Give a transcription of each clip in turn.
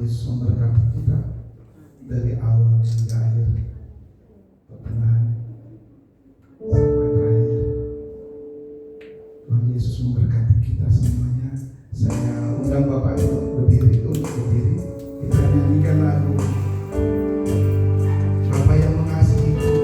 Yesus memberkati kita dari awal hingga akhir, pertengahan sampai terakhir. Tuhan Yesus memberkati kita semuanya. Saya undang Bapak untuk berdiri. Kita nyanyikan lagu Bapa yang mengasihiku.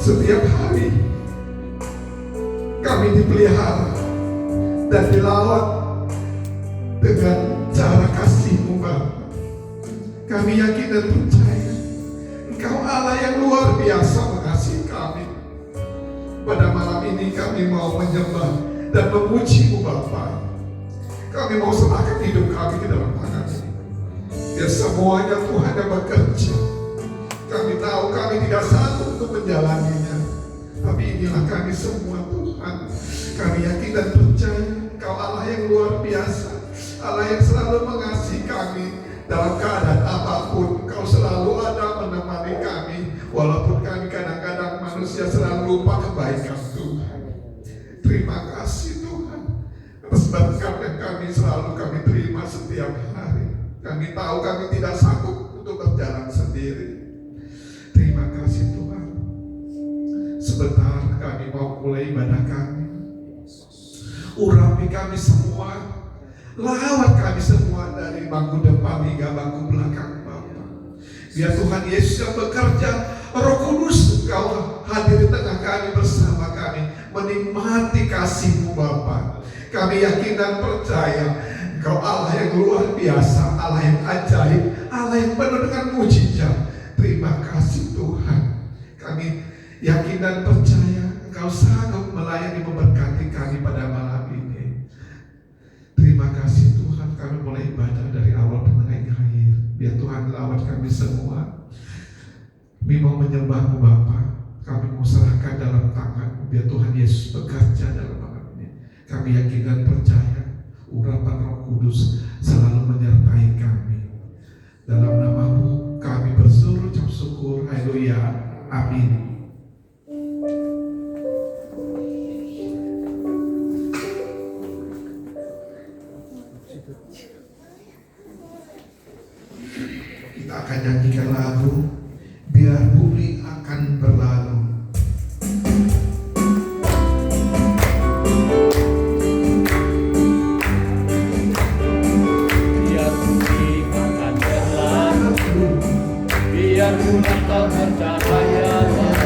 Setiap hari kami dipelihara dan dirawat dengan cara kasih-Mu Bapa. Kami yakin dan percaya Engkau Allah yang luar biasa mengasihi kami. Pada malam ini kami mau menyembah dan memuji-Mu Bapa. Kami mau serahkan hidup kami ke dalam tangan-Mu. Biar semuanya Tuhan yang bekerja. Kami tahu kami tidak sanggup untuk menjalaninya, tapi inilah kami semua Tuhan. Kami yakin dan percaya Engkau Allah yang luar biasa, Allah yang selalu mengasihi kami. Dalam keadaan apapun Engkau selalu ada menemani kami. Walaupun kami kadang-kadang manusia selalu lupa kebaikan Tuhan. Terima kasih Tuhan atas berkat yang kami terima setiap hari. Kami tahu kami tidak sanggup untuk berjalan sendiri. Terima kasih Tuhan. Sebentar kami mau mulai ibadah kami. Urapi kami semua, lawat kami semua dari bangku depan hingga bangku belakang Bapa. Biar Tuhan Yesus yang bekerja, Roh Kudus Engkau hadir di tengah kami bersama kami, menikmati kasih-Mu Bapa. Kami yakin dan percaya Engkau Allah yang luar biasa, Allah yang ajaib, Allah yang penuh dengan mujizat. Terima kasih Tuhan. Kami yakin dan percaya Engkau sanggup melayani memberkati kami pada malam ini. Terima kasih Tuhan. Kami mulai ibadah dari awal pertengahan akhir. Biar Tuhan lawat kami semua. Kami mau menyembah-Mu Bapa. Kami mau serahkan dalam tangan-Mu. Biar Tuhan Yesus bekerja dalam malam ini. Kami yakin dan percaya urapan Roh Kudus selalu menyertai kami. Dalam nama-Mu kami bersuruh ucap syukur. Haleluya. Amin. Kita akan nyanyikan lagu Biar Bumi Akan Berlalu. Biar bumi akan berlalu, biar bulan tak bercahaya.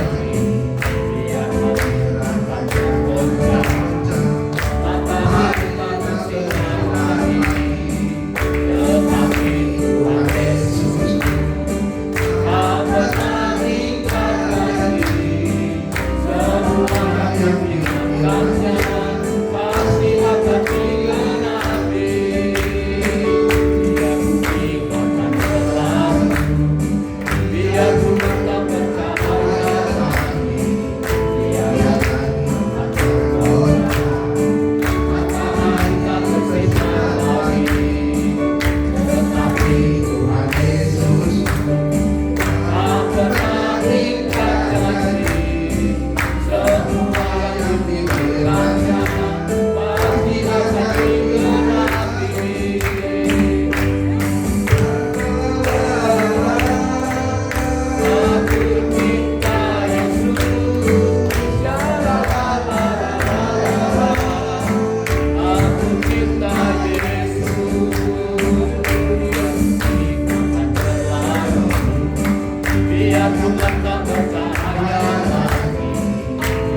Biar Tuhan tak bercahaya lagi,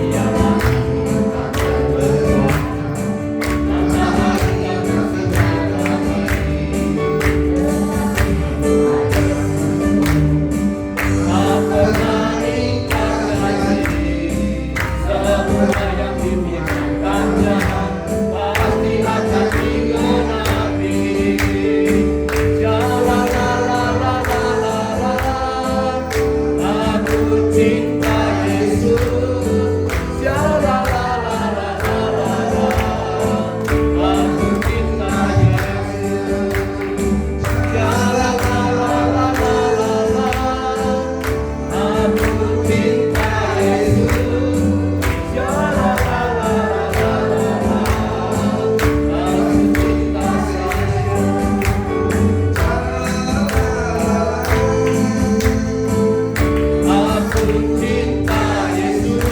biarlah aku takkan berdoa, matahari yang bersinar lagi. Tak pernah ingkar janji, semua yang dipikirkannya pasti akan digenapi. Aku cinta Yesus, aku cinta Yesus, aku cinta Yesus,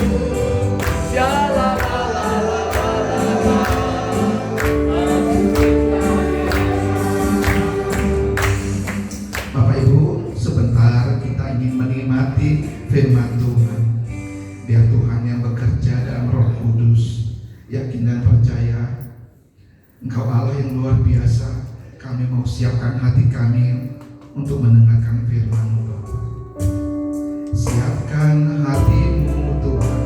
Bapak Ibu, sebentar kita ingin menikmati firman Tuhan. Biar Tuhan yang bekerja dalam Roh Kudus. Yakin dan percaya Engkau Allah yang luar biasa. Kami mau siapkan hati kami untuk mendengarkan firman-Mu, Bapak. Siapkan hatimu, Tuhan.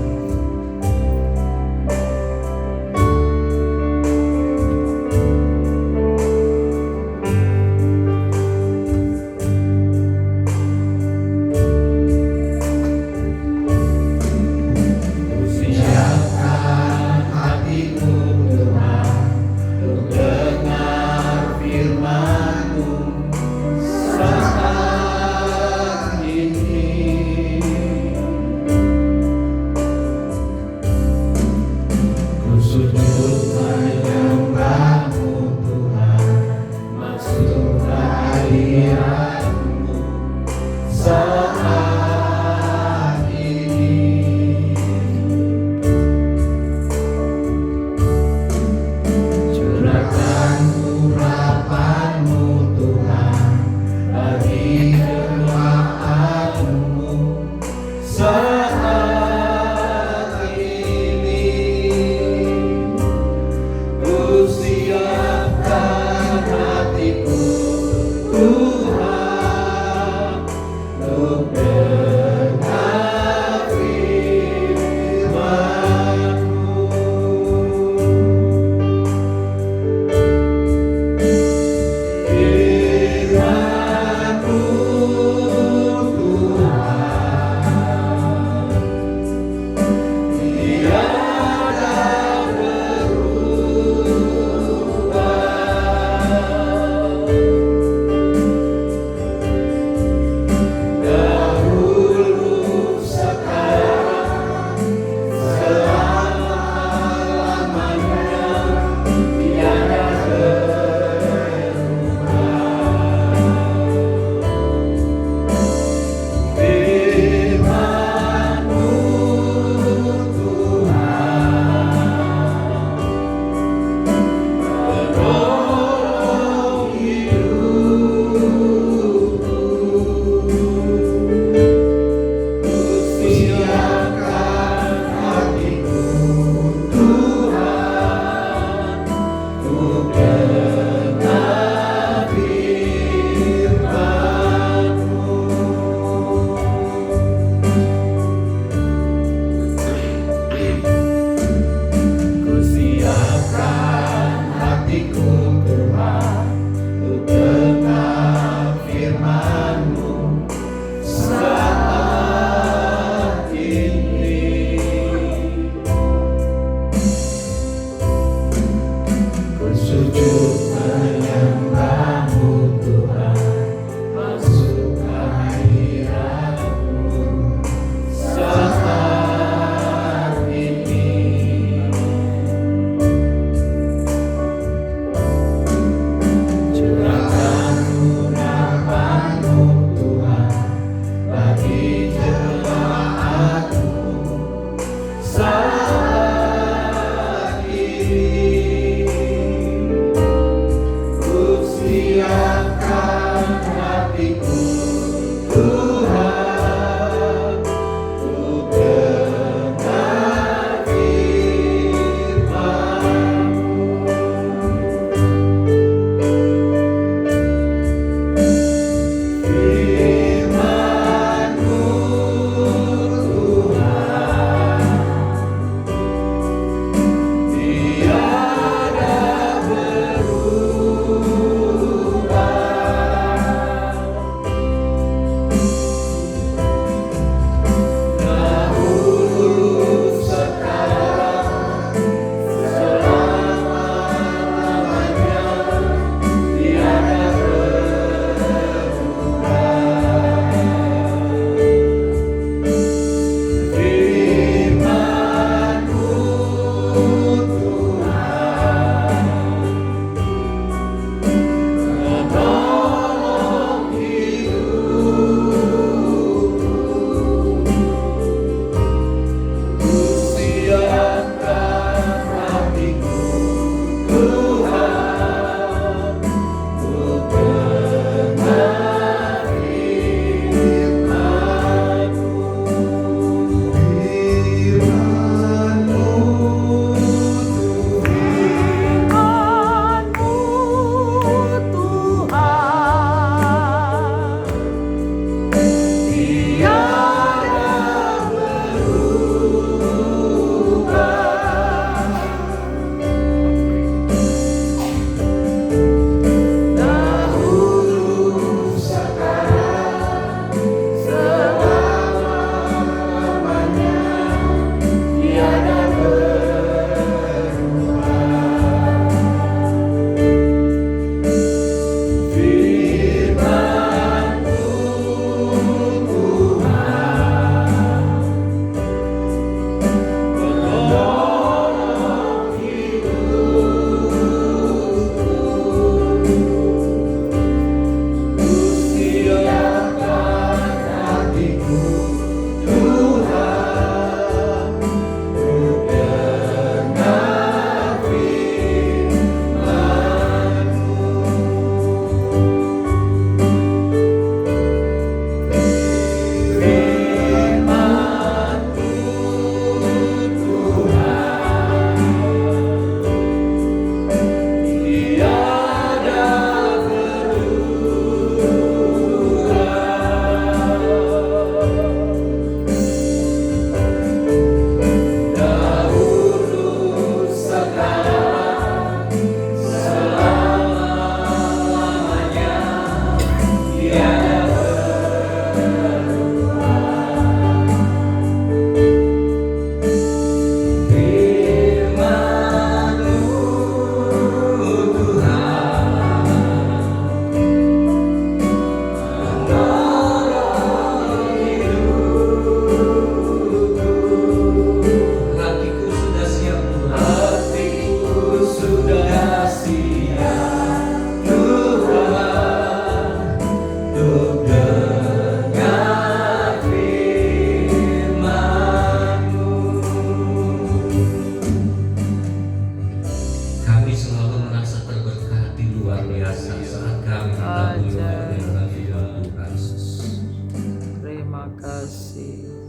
Siapkan hatimu, Tuhan, untuk dengar firman-Mu saat ini.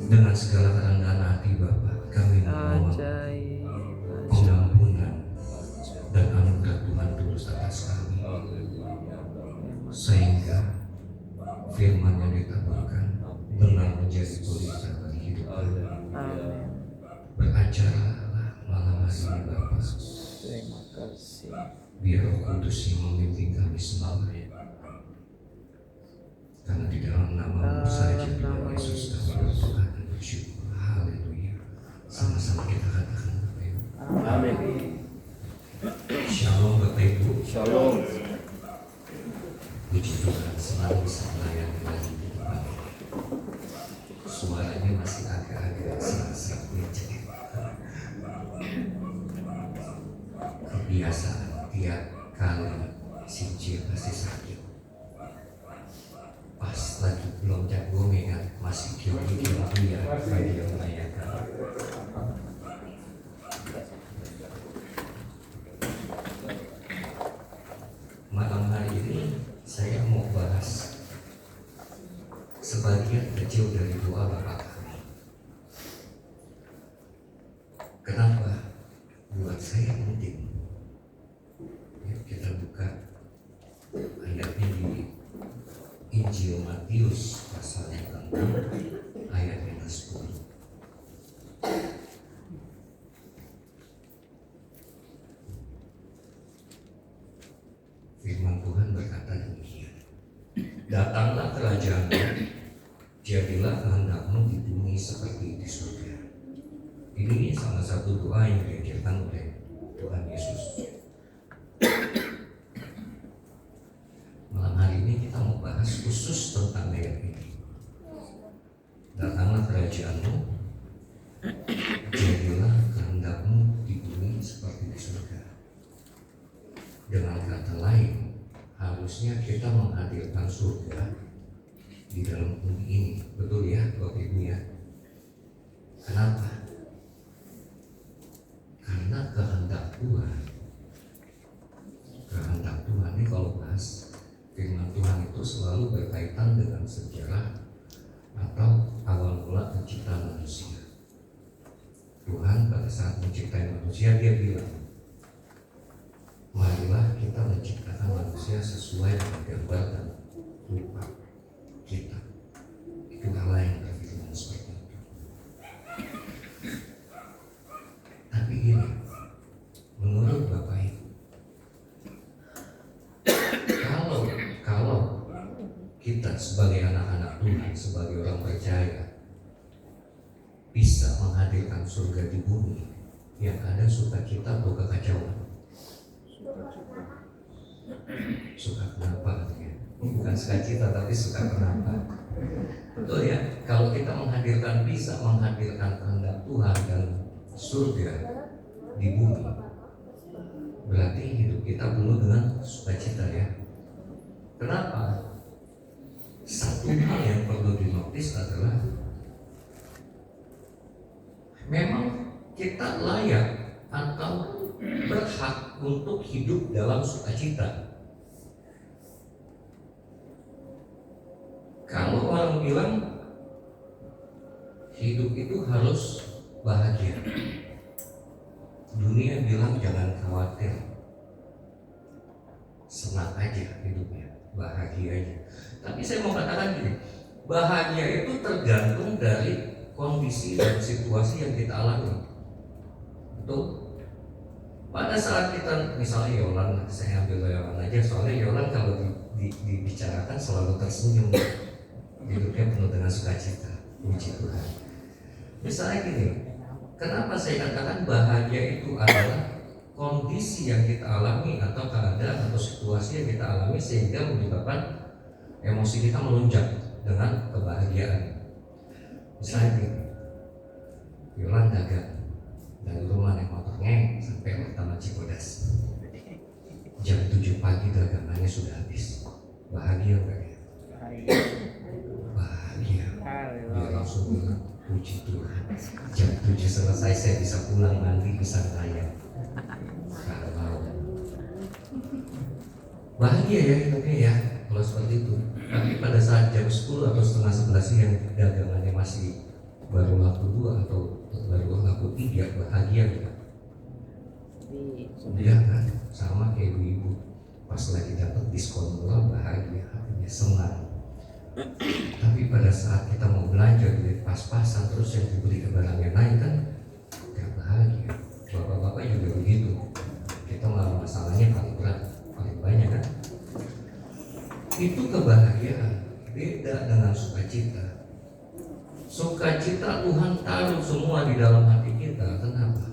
Dengan segala kerendahan hati Bapak, kami memohon pengampunan dan anugerah Tuhan tulus atas kami, sehingga firman yang ditaburkan benar menjadi tulisan bagi hidup kami. Beracaralah malam hari ini Bapak, Terima kasih. biar Roh Kudus yang memimpin kami semua. Karena di dalam nama saja Tuhan Yesus kami berdoa dan bersyukur. Haleluya. Sama-sama kita katakan Bapak Ibu. Amin. Shalom Bapak Ibu. Shalom. Puji Tuhan, selalu bisa melayani lagi di depan. Suaranya masih agak-agak serak-serak becek. Kebiasaan tiap kali si Jil pasti sakit. Pas lagi belum jago mengat masih kira-kira ya bagi yang merayakan. Malam hari ini saya mau bahas sebagian kecil dari doa Bapa kami. Kenapa buat saya penting? Yuk kita buka ayatnya di Injil Matius pasal yang ke-6 ayat yang ke-10. Firman Tuhan berkata demikian. Datanglah kerajaanmu, jadilah kehendakmu di bumi seperti di surga. Ini salah satu doa yang diajarkan oleh Tuhan Yesus. Malam hari ini kita mau bahas khusus tentang ayat ini. Datanglah kerajaanmu, jadilah kehendakmu di bumi seperti di surga. Dengan kata lain, harusnya kita menghadirkan surga di dalam bumi ini. Betul ya Bapak Ibu ya? Kenapa? Karena kehendak Tuhan ini kalau bahas firman Tuhan itu selalu berkaitan dengan sejarah atau awal mula penciptaan manusia. Tuhan pada saat menciptai manusia dia bilang, marilah kita menciptakan manusia sesuai dengan gambar dan rupa kita. Itu Allah yang berfirman seperti itu. Tapi gini, menurut Bapak Ibu, kalau kita sebagai anak-anak Tuhan, sebagai orang percaya, bisa menghadirkan surga di bumi, yang ada sukacita atau kekacauan? Suka kenapa? Bukan sukacita tapi suka kenapa? Betul ya, kalau kita bisa menghadirkan kehendak Tuhan dan surga di bumi, berarti hidup kita penuh dengan sukacita ya. Kenapa? Satu hal yang perlu dinotis adalah memang kita layak atau berhak untuk hidup dalam sukacita. Kalau orang bilang hidup itu harus bahagia, dunia bilang jangan khawatir, senang aja hidupnya, bahagia aja. Tapi saya mau katakan gini, bahagia itu tergantung dari kondisi dan situasi yang kita alami. Betul? Pada saat kita misalnya Yolan, saya ambil Yolan aja, soalnya Yolan kalau dibicarakan selalu tersenyum, hidupnya penuh dengan sukacita. Puji Tuhan. Misalnya gini, kenapa saya katakan bahagia itu adalah kondisi yang kita alami atau keadaan atau situasi yang kita alami sehingga menyebabkan emosi kita melonjak dengan kebahagiaan. Misalnya gini, Yolan dagang dari rumah naik motornya sampai Taman Cibodas, jam 7 pagi dagangannya sudah habis. Bahagia enggak ya? Bahagia. Dia langsung bilang, puji Tuhan, jam 7 selesai saya bisa pulang nanti bisa kaya. Kalau bahagia ya hidupnya ya kalau seperti itu. Tapi pada saat jam 10 atau setengah 11 yang dagangannya masih baru laku 2 atau baru laku 3 bahagia ya. Dia kan sama kayak ibu-ibu pas lagi dapat diskon murah bahagia, hatinya senang. Tapi pada saat kita mau belanja duit pas-pasan terus yang dibeli ke barangnya naik kan gak bahagia. Bapak-bapak juga begitu. Kita malah masalahnya paling berat, paling banyak kan. Itu kebahagiaan beda dengan sukacita. Sukacita Tuhan taruh semua di dalam hati kita. Kenapa?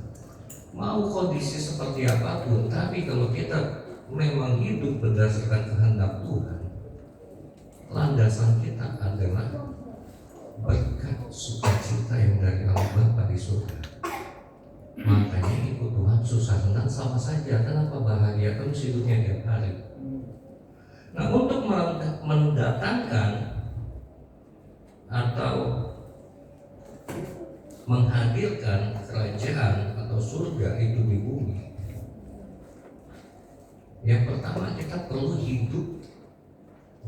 Mau kondisi seperti apapun, tapi kalau kita memang hidup berdasarkan kehendak Tuhan, landasan kita adalah berkat sukacita yang dari Allah Bapa di surga. Makanya ikut Tuhan susah senang sama saja. Kenapa? Bahagia terus hidupnya tiap hari. Nah, untuk mendatangkan atau menghadirkan kerajaan atau surga itu di bumi, yang pertama kita perlu hidup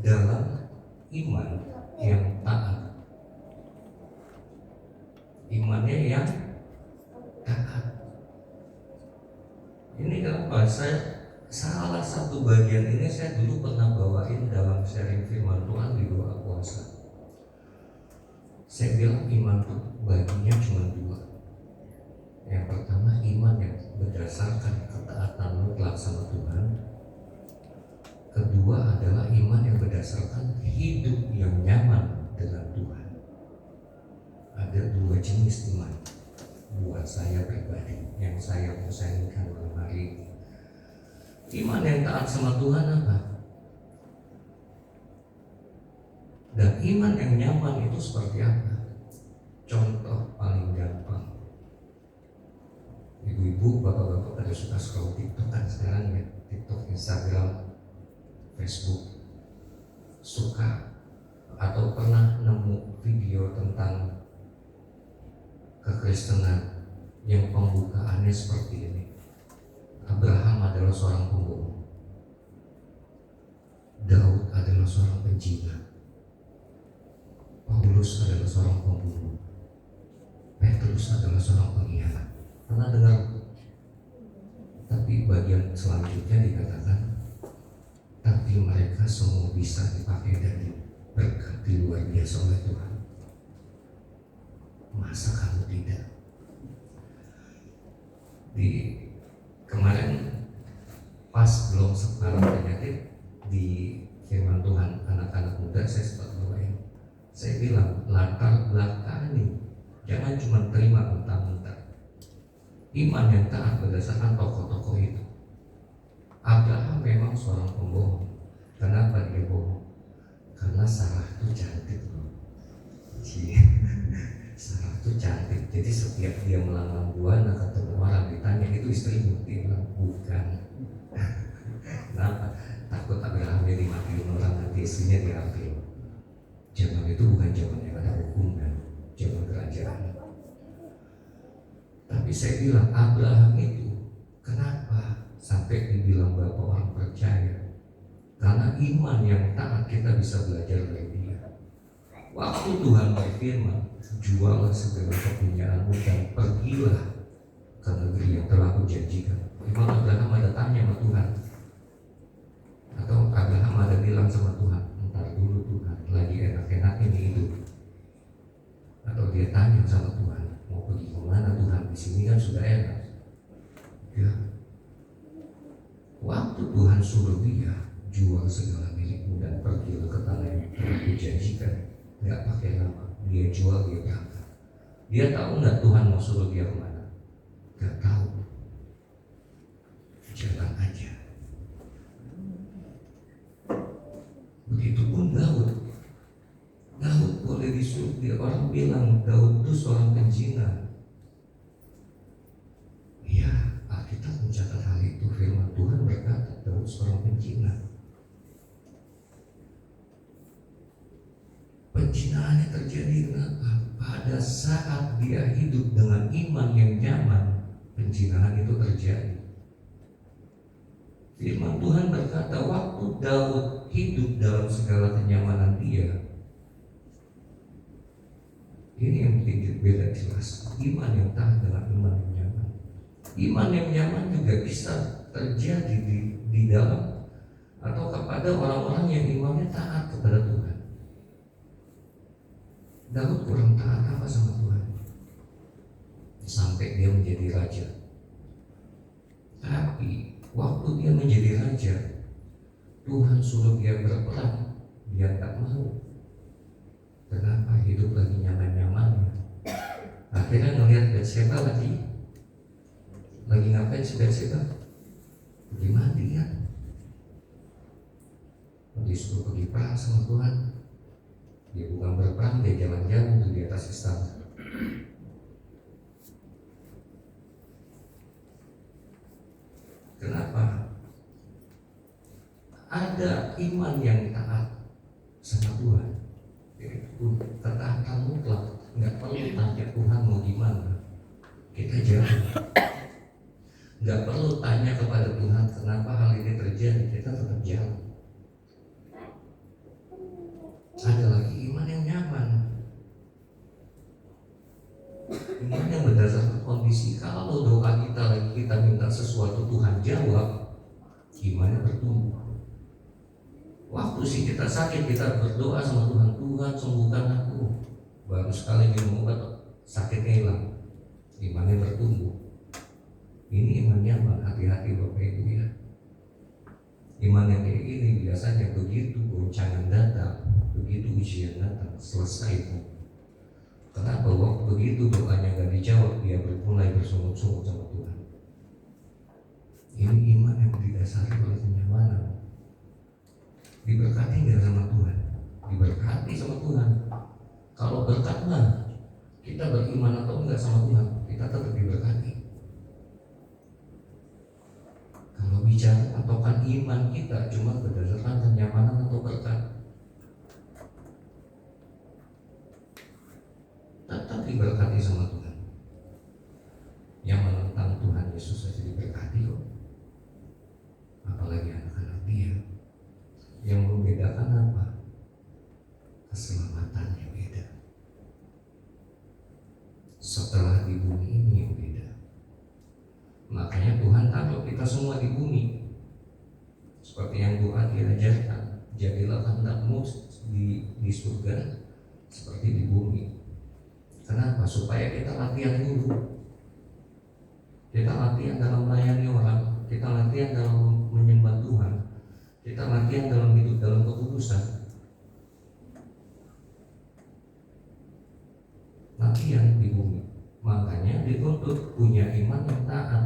dalam iman yang taat. Imannya yang taat. Ini kenapa salah satu bagian ini saya dulu pernah bawain dalam sharing firman Tuhan di doa puasa. Saya bilang iman itu baginya cuma 2. Yang pertama iman yang berdasarkan ketaatan mutlak sama Tuhan. Kedua adalah iman yang berdasarkan hidup yang nyaman dengan Tuhan. Ada 2 jenis iman buat saya pribadi yang saya mau sharingkan malam hari ini. Iman yang taat sama Tuhan apa? Dan iman yang nyaman itu seperti apa? Contoh paling gampang. Ibu-ibu, bapak-bapak pada suka scroll TikTok kan sekarang ya. TikTok, Instagram, Facebook. Suka atau pernah nemu video tentang kekristenan yang pembukaannya seperti ini. Abraham adalah seorang pembohong. Daud adalah seorang penjina. Paulus adalah seorang pembunuh. Petrus adalah seorang pengkhianat. Pernah dengar? Tapi bagian selanjutnya dikatakan, tapi mereka semua bisa dipakai dan diberkati luar biasa oleh Tuhan. Masa kamu tidak? Di kemarin pas belum separah penyakit di firman Tuhan anak-anak muda saya sempat bawain. Saya bilang latar belakang ini jangan cuma terima mentah-mentah. Iman yang taat berdasarkan tokoh-tokoh itu. Abraham memang seorang pembohong. Kenapa dia bohong? Karena Sarah itu cantik loh. Sarah itu cantik. Jadi setiap dia melamar buana ketemu orang ditanya itu istrimu, dia bilang bukan. Kenapa? Takut Abraham jadi matiin orang nanti istrinya diambil. Zaman itu bukan zaman yang ada hukum dan zaman kerajaan. Tapi saya bilang Abraham itu kenapa sampai dibilang bapak orang percaya? Karena iman yang taat kita bisa belajar dari dia. Waktu Tuhan berfirman, jualah segala kepunyaanmu dan pergilah ke negeri yang telah kujanjikan. Memang Abraham ada tanya sama Tuhan, atau Abraham ada bilang sama Tuhan, entar dulu Tuhan, lagi enak-enak ini hidup. Atau dia tanya sama Tuhan, mau pergi kemana Tuhan? Di sini kan sudah enak. Ya. Waktu Tuhan suruh dia jual segala milikmu dan pergi ke tanah yang telah kujanjikan, nggak pakai lama, dia jual, dia berangkat. Dia tahu nggak Tuhan mau suruh dia kemana? Nggak tahu. Jalan aja. Begitupun Daud. Daud boleh disuruh, dia orang bilang Daud itu seorang penjina. Iya, Alkitab mencatat hal itu. Firman Tuhan berkata Daud seorang penjina. Penjinaannya terjadi kenapa? Pada saat dia hidup dengan iman yang nyaman, penjinaan itu terjadi. Firman Tuhan berkata waktu Daud hidup dalam segala kenyamanan dia, Ini yang bikin beda jelas. Iman yang taat dengan iman yang nyaman. Iman yang nyaman juga bisa terjadi di dalam atau kepada orang-orang yang imannya taat kepada Tuhan. Daud kurang taat apa sama Tuhan sampai dia menjadi raja. Tapi waktu dia menjadi raja, Tuhan suruh dia berperang, dia tak mau. Kenapa? Hidup lagi nyaman-nyamannya. Akhirnya ngelihat Batseba lagi ngapain si Batseba? Pergi mandi ya. Disuruh pergi perang sama Tuhan. Dia bukan berperang, dia jalan-jalan tuh di atas istana. Kenapa? Ada iman yang taat sama Tuhan. Itu ketaatan mutlak. Nggak perlu tanya Tuhan mau gimana. Kita jalan. Nggak perlu tanya kepada Tuhan kenapa hal ini terjadi. Kita tetap jalan. Ada lagi iman yang nyaman. Iman yang berdasarkan kondisi. Kalau doa kita lagi kita minta sesuatu Tuhan jawab, imannya bertumbuh. Waktu sih kita sakit kita berdoa sama Tuhan, Tuhan sembuhkan aku. Baru sekali minum obat sakitnya hilang, imannya bertumbuh. Ini iman nyaman. Hati-hati Bapak Ibu ya. Iman yang kayak gini biasanya begitu goncangan datang, begitu ujian datang, selesai pun. Kenapa? Waktu begitu doanya gak dijawab, dia mulai bersungut-sungut sama Tuhan. Ini iman yang didasari oleh kenyamanan. Diberkati gak sama Tuhan? Diberkati sama Tuhan. Kalau berkat mah kita beriman atau enggak sama Tuhan, kita tetap diberkati. Kalau bicara patokan iman kita cuma berdasarkan kenyamanan atau berkat, tetap diberkati sama Tuhan. Yang menentang Tuhan Yesus saja diberkati kok. Apalagi anak-anak dia. Yang membedakan apa? Keselamatannya beda. Setelah di bumi ini yang beda. Makanya Tuhan taruh kita semua di bumi. Seperti yang doa diajarkan, jadilah kehendakmu di surga seperti di bumi. Kenapa? Supaya kita latihan dulu. Kita latihan dalam melayani orang, kita latihan dalam menyembah Tuhan, kita latihan dalam hidup dalam kekudusan. Latihan di bumi. Makanya dituntut punya iman yang taat.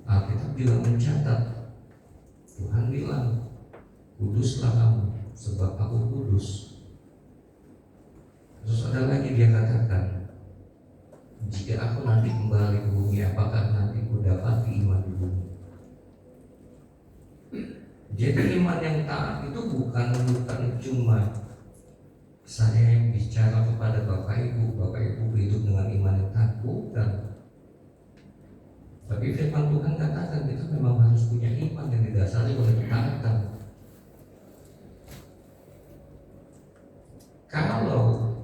Alkitab juga mencatat, Tuhan bilang, kuduslah kamu sebab aku kudus. Terus ada lagi dia katakan, jika aku nanti kembali ke bumi, apakah nanti ku dapat iman di bumi? Jadi iman yang taat itu bukan cuma saya yang bicara kepada Bapak Ibu hidup dengan iman yang taat, bukan. Tapi firman Tuhan katakan kita memang harus punya iman yang didasari oleh ketaatan. Kalau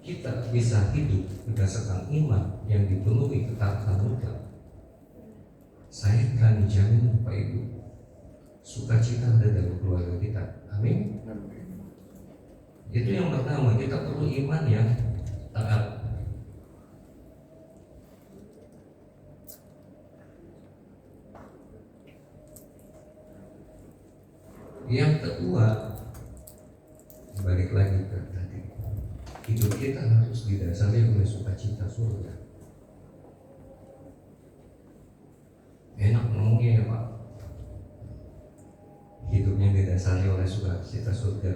kita bisa hidup berdasarkan iman yang dipenuhi ketaatan mutlak, saya berani jamin Bapak Ibu, sukacita ada dalam keluarga kita. Amin. Itu yang pertama, kita perlu iman yang taat. Yang kedua, balik lagi ke tadi, hidup kita harus didasari oleh sukacita surga. Enak ngomongnya ya Pak, hidupnya didasari oleh sukacita surga.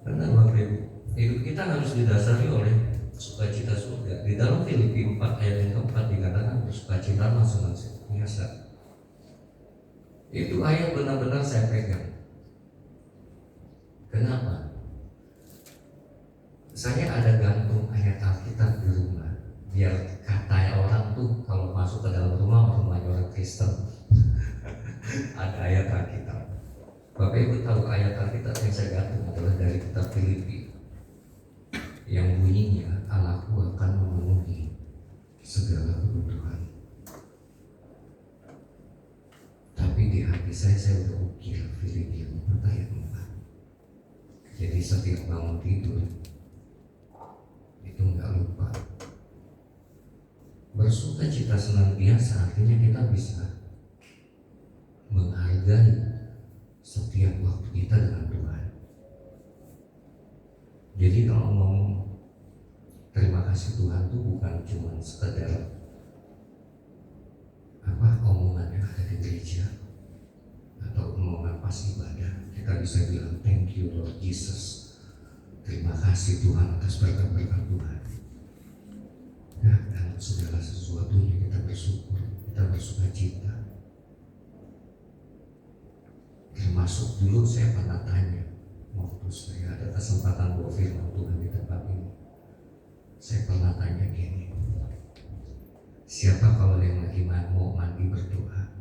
Benar Bapak Ibu, hidup kita harus didasari oleh sukacita surga. Di dalam Filipi 4 ayat yang keempat dikatakan bersukacita dengan senantiasa. Itu ayat benar-benar saya pegang. Kenapa? Saya ada gantung ayat Alkitab di rumah, biar kata orang tuh kalau masuk ke dalam rumahnya orang Kristen ada ayat Alkitab. Bapak Ibu tahu ayat Alkitab yang saya gantung adalah dari kitab Filipi segala kebutuhan. Tapi di hati saya udah ukir Filipi 4 ayat 4. Jadi setiap bangun tidur itu nggak lupa bersuka cita senantiasa, artinya kita bisa menghargai setiap waktu kita dengan Tuhan. Jadi kalau ngomong terima kasih Tuhan itu bukan cuma sekedar omongan yang ada di gereja atau omongan pas ibadah. Kita bisa bilang thank you Lord Jesus, terima kasih Tuhan atas berkat-berkat Tuhan. Ya, dalam segala sesuatunya kita bersyukur, kita bersuka cita. Termasuk dulu saya pernah tanya, waktu saya ada kesempatan bawa firman Tuhan di tempat ini, saya pernah tanya gini, siapa kalau yang lagi mau mandi berdoa?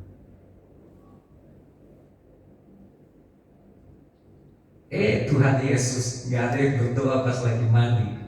Tuhan Yesus, gak ada yang berdoa pas lagi mandi.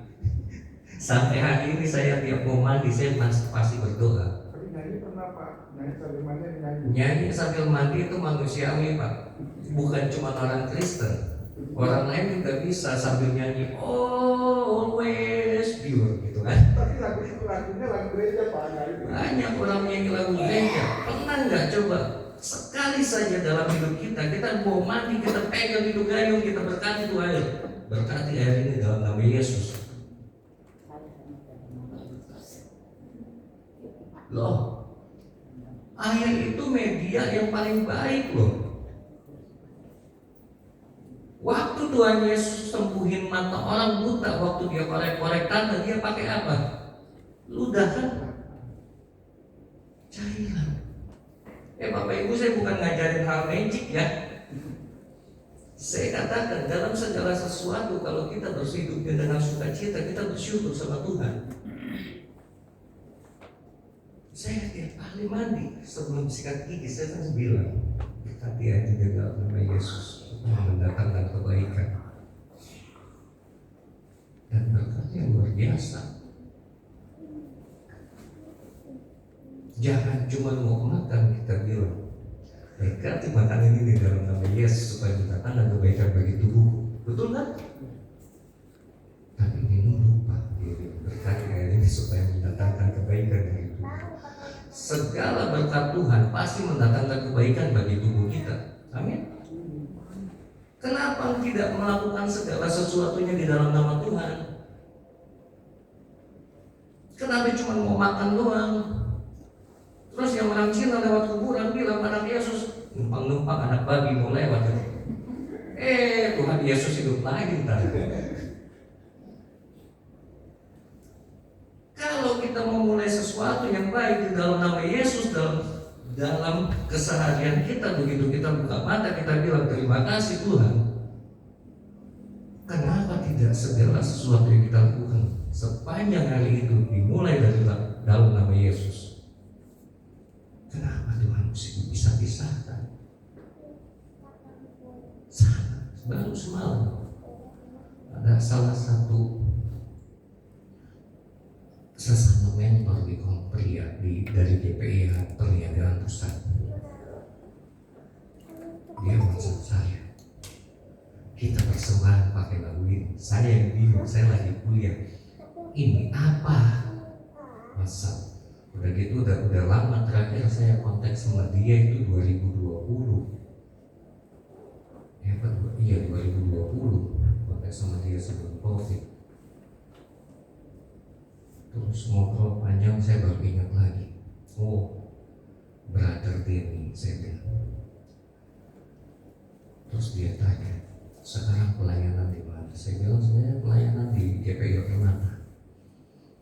Sampai hari ini saya tiap mau mandi, saya pasti berdoa. Tapi nyanyi pernah Pak? Nyanyi sambil mandi nyanyi. Nyanyi sambil mandi itu manusiawi Pak, bukan cuma orang Kristen. Orang lain juga bisa sambil nyanyi always pure gitu kan. Tapi lagunya lagu gereja Pak. Banyak orang nyanyi lagu gereja. Pernah nggak coba sekali saja dalam hidup kita mau mandi, kita pegang itu gayung, kita berkati itu air. Berkati air ini dalam nama Yesus. Loh, air itu media yang paling baik loh. Waktu Tuhan Yesus sembuhin mata orang buta, waktu dia korek-korek tanah, dia pakai apa? Ludah kan? Cairan. Bapak Ibu, saya bukan ngajarin hal magic ya. Saya katakan dalam segala sesuatu, kalau kita berhidupnya dengan sukacita, kita bersyukur sama Tuhan. Saya tiap kali mandi sebelum sikat gigi, saya kan bilang, berkati aja dalam nama Yesus mendatangkan kebaikan dan berkat yang luar biasa. Jangan cuma mau makan kita bilang berkati makanan ini dalam nama Yesus supaya mendatangkan kebaikan bagi tubuh, betul kan? Tapi minum lupa diri berkati air ini supaya mendatangkan kebaikan bagi tubuh. Segala berkat Tuhan pasti mendatangkan kebaikan bagi tubuh kita. Amin. Kenapa tidak melakukan segala sesuatunya di dalam nama Tuhan? Kenapa cuma mau makan doang? Terus yang orang Cina lewat kuburan bilang anak Yesus numpang-numpang anak babi mau lewat. Tuhan Yesus hidup lagi ntar. Kalau kita mau mulai sesuatu yang baik di dalam nama Yesus, dalam keseharian kita, begitu kita buka mata kita bilang terima kasih Tuhan. Kenapa tidak segala sesuatu yang kita lakukan sepanjang hari itu dimulai dari dalam nama Yesus? Kenapa Tuhan mesti bisa pisahkan? Baru semalam ada salah satu sesama mentor di Kompria dari GPI Perniagaan Pusat. Dia WhatsApp saya, kita persembahan pakai lagu ini. Saya yang bingung, saya lagi kuliah. Ini apa? WhatsApp. Udah gitu udah lama, terakhir saya kontak sama dia itu 2020. Iya 2020 kontak sama dia sebelum COVID. Terus ngobrol panjang, saya baru ingat lagi. Oh, Brother Denny, saya bilang. Terus dia tanya, sekarang pelayanan di mana? Saya bilang sebenarnya pelayanan di GPI Permata.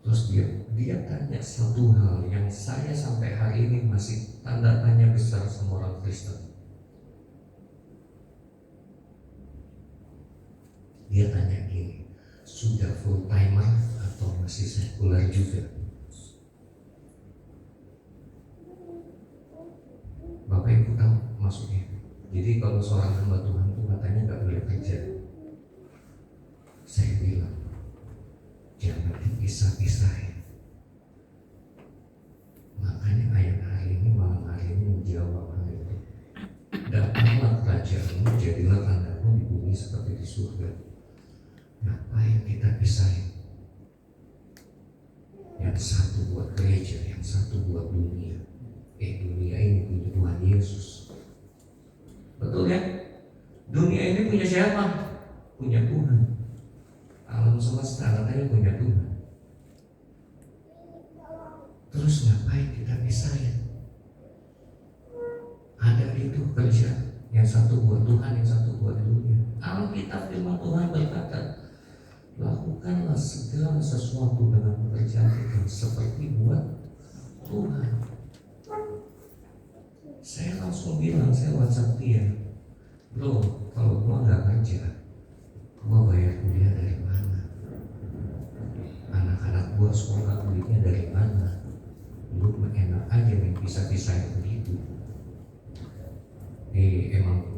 Terus dia tanya satu hal yang saya sampai hari ini masih tanda tanya besar sama orang Kristen. Dia tanya gini, sudah full timer atau masih sekuler juga? Bapak Ibu tahu maksudnya? Jadi kalau seorang hamba Tuhan itu katanya nggak boleh kerja. Saya bilang jangan dipisah-pisahin. sayang. Yang satu buat gereja, yang satu buat dunia. Dunia ini punya Tuhan Yesus. Betul ya? Dunia ini punya siapa? Punya Tuhan. Alam semesta katanya punya Tuhan. Terus ngapain kita pisahnya? Ada itu kerja, yang satu buat Tuhan, yang satu buat dunia. Alkitab firman Tuhan berkata, lakukanlah segala sesuatu dengan pekerjaan kita seperti buat Tuhan. Saya langsung bilang, saya WhatsApp dia, bro, kalau gua nggak kerja, gua bayar kuliah dari mana? Anak-anak gua sekolah duitnya dari mana? Lu enak aja nih pisah-pisahin begitu.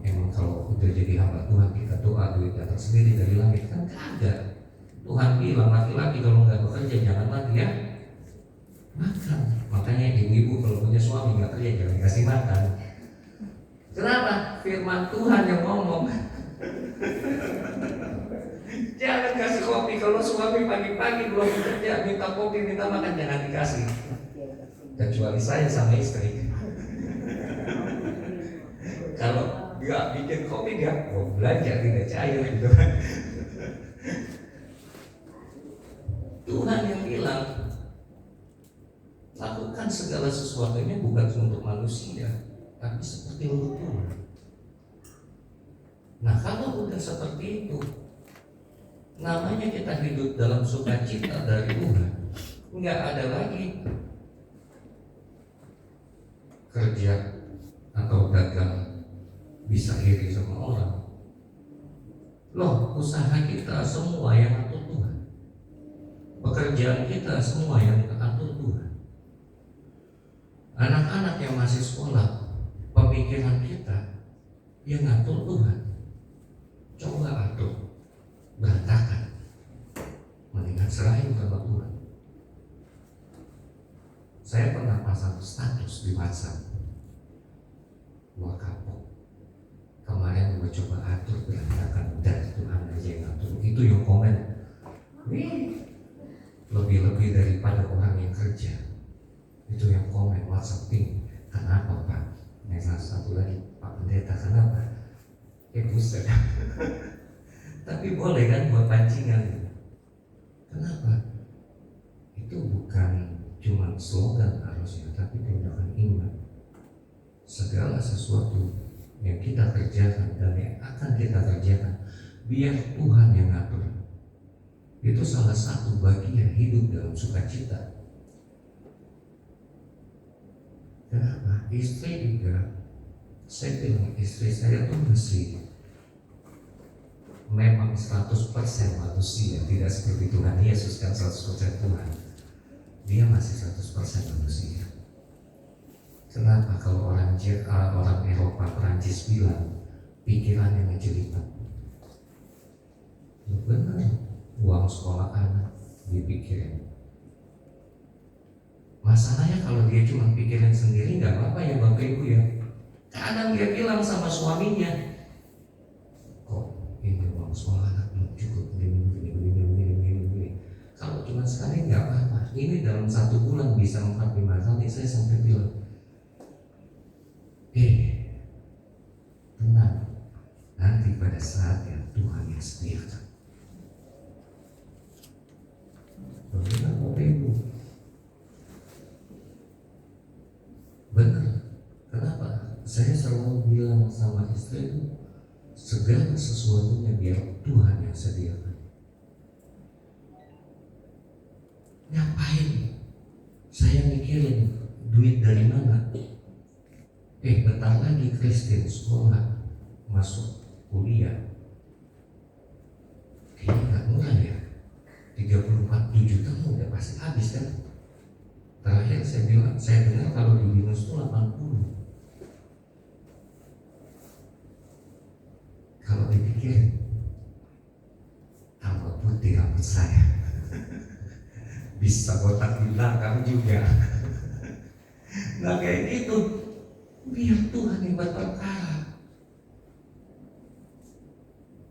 Emang kalau udah jadi hamba Tuhan kita doa duit datang sendiri dari langit, kan kagak. Tuhan bilang laki-laki kalau nggak bekerja jangan lagi ya makan. Makanya ibu-ibu kalau punya suami nggak kerja jangan kasih makan. Kenapa? Firman Tuhan yang ngomong. Jangan kasih kopi. Kalau suami pagi-pagi belum bekerja minta kopi, minta makan, jangan dikasih. Kecuali saya sama istri. Kalau nggak bikin kopi nggak mau belanja, tidak cair gitu kan. Tuhan yang bilang lakukan segala sesuatunya bukan untuk manusia, tapi seperti untuk Tuhan. Nah kalau udah seperti itu, namanya kita hidup dalam sukacita dari Tuhan. Nggak ada lagi kerja atau dagang bisa iri sama orang. Loh, usaha kita semua yang atur Tuhan. Pekerjaan kita semua yang atur Tuhan. Anak-anak yang masih sekolah, pemikiran kita yang ngatur Tuhan. Coba atur, berantakan. Mendingan serahin sama Tuhan. Saya pernah pasang status di WhatsApp, gua kapok. Kemarin gue coba atur berantakan, dan Tuhan aja yang atur. Itu yang komen, lebih-lebih daripada orang yang kerja. Itu yang komen WhatsApp ping. Kenapa Pak? Yang satu lagi, Pak Pendeta, kenapa? Buset. Tapi boleh kan buat pancingan. Kenapa? Itu bukan cuma slogan harusnya, tapi tindakan iman. Segala sesuatu yang kita kerjakan dan yang akan kita kerjakan biar Tuhan yang ngatur. Itu salah satu bagian hidup dalam sukacita. Kenapa? Istri juga, saya bilang istri saya tuh mesti memang 100% manusia, tidak seperti Tuhan Yesus kan 100% Tuhan. Dia masih 100% manusia. Kenapa kalau orang Eropa, Perancis bilang pikirannya ngejelimet? Benar, uang sekolah anak dipikirin. Masalahnya kalau dia cuma pikirin sendiri nggak apa-apa ya Bapak Ibu ya. Kadang dia bilang sama suaminya, kok ini uang sekolah anak belum cukup, begini. Kalau cuma sekali nggak apa-apa. Ini dalam 1 bulan bisa 4-5 kali. Saya sampai bilang, tenang, nanti pada saatnya Tuhan yang sediakan. Benar Bapak Ibu? Benar. Kenapa? Saya selalu bilang sama istri itu, segala sesuatunya biar Tuhan yang sediakan. Ngapain saya mikirin duit dari mana? Bentar lagi Kristen sekolah masuk kuliah, kayaknya nggak murah ya, 34 juta udah pasti habis kan. Terakhir saya dengar kalau di Binus itu 80. Kalau dipikir tambah putih rambut saya, bisa botak di belakang juga. Nah kayak gitu. Biar Tuhan yang berperkara.